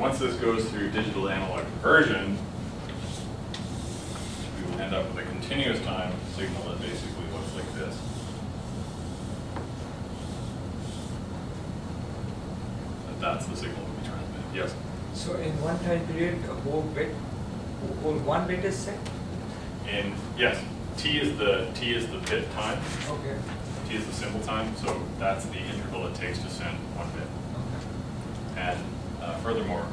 once this goes through digital to analog conversion, we will end up with a continuous time signal that basically looks like this. And that's the signal that we transmit. Yes? So in one time period, a whole one bit is set? Yes, T is the bit time. Okay. T is the symbol time, so that's the interval it takes to send one bit. Okay. And furthermore,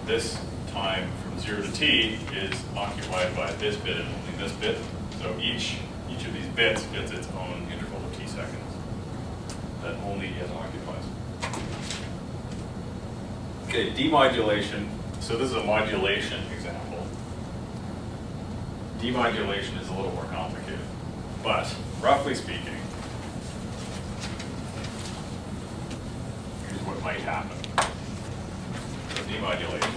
this time from 0 to T is occupied by this bit and only this bit. So each of these bits gets its own interval of T seconds that only it occupies. Okay, demodulation. So this is a modulation example. Demodulation is a little more complicated, but roughly speaking, here's what might happen. So demodulation.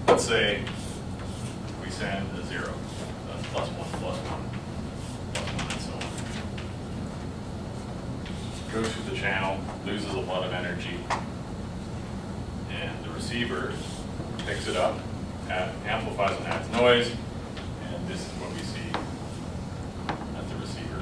Let's say we send a 0. That's +1, +1, +1, and so on. Goes through the channel, loses a lot of energy, and the receiver picks it up, amplifies and adds noise, and this is what we see at the receiver.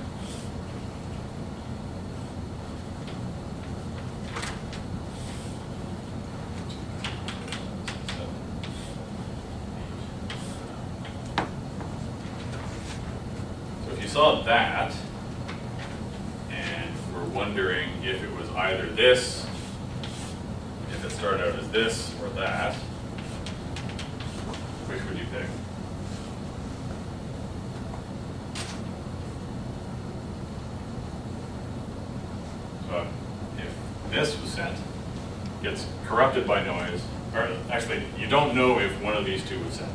So if you saw that, and we're wondering if it was either this, if it started out as this or that, which would you pick? So if this was sent, gets corrupted by noise, or actually, you don't know if one of these two was sent,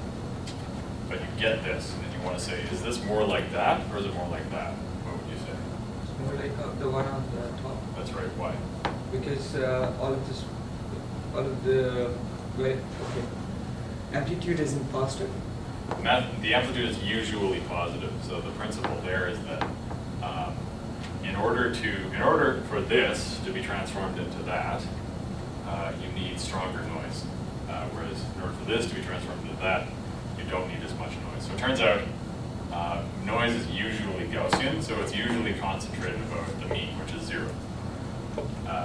but you get this, and you want to say, is this more like that, or is it more like that? What would you say? It's more like the one on the top. That's right, why? Because all of the amplitude isn't positive. The amplitude is usually positive, so the principle there is that in order for this to be transformed into that, you need stronger noise. Whereas in order for this to be transformed into that, you don't need as much noise. So it turns out noise is usually Gaussian, so it's usually concentrated about the mean, which is 0.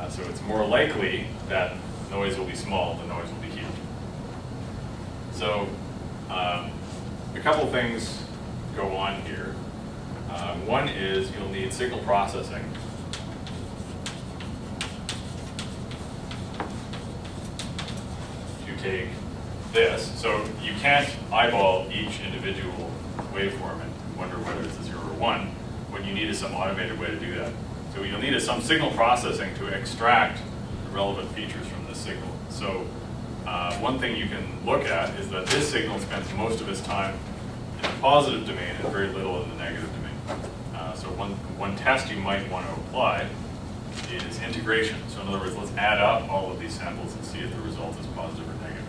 So it's more likely that noise will be small, the noise will be huge. So a couple things go on here. One is you'll need signal processing. To take this. So you can't eyeball each individual waveform and wonder whether it's a 0 or 1. What you need is some automated way to do that. So you'll need some signal processing to extract the relevant features from this signal. So one thing you can look at is that this signal spends most of its time in the positive domain and very little in the negative domain. So one test you might want to apply is integration. So in other words, let's add up all of these samples and see if the result is positive or negative.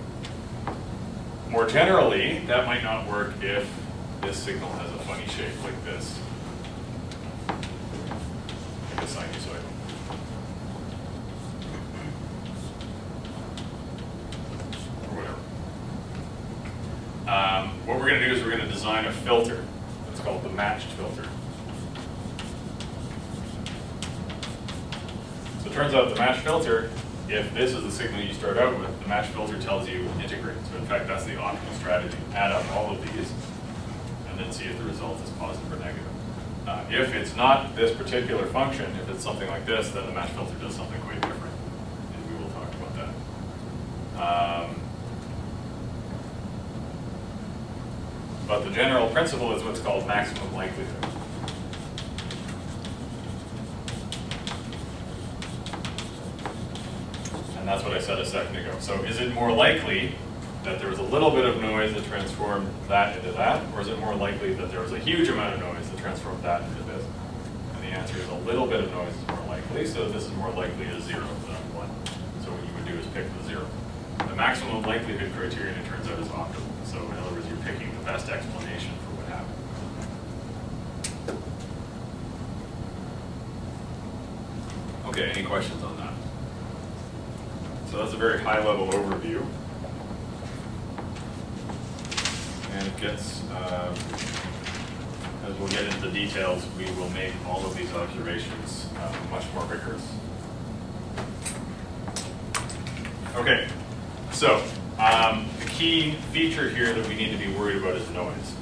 More generally, that might not work if this signal has a funny shape like this. Like a sinusoid. What we're going to do is we're going to design a filter. It's called the matched filter. So it turns out the matched filter, if this is the signal you start out with, the matched filter tells you integrate. So in fact, that's the optimal strategy. Add up all of these and then see if the result is positive or negative. If it's not this particular function, if it's something like this, then the matched filter does something quite different. And we will talk about that. But the general principle is what's called maximum likelihood. And that's what I said a second ago. So is it more likely that there was a little bit of noise that transformed that into that, or is it more likely that there was a huge amount of noise that transformed that into this? And the answer is a little bit of noise is more likely, so this is more likely a 0 than a 1. So what you would do is pick the 0. The maximum likelihood criterion, it turns out, is optimal. So in other words, you're picking the best explanation for what happened. Okay, any questions on that? So that's a very high-level overview. And it gets, as we'll get into the details, we will make all of these observations much more rigorous. Okay, so the key feature here that we need to be worried about is noise.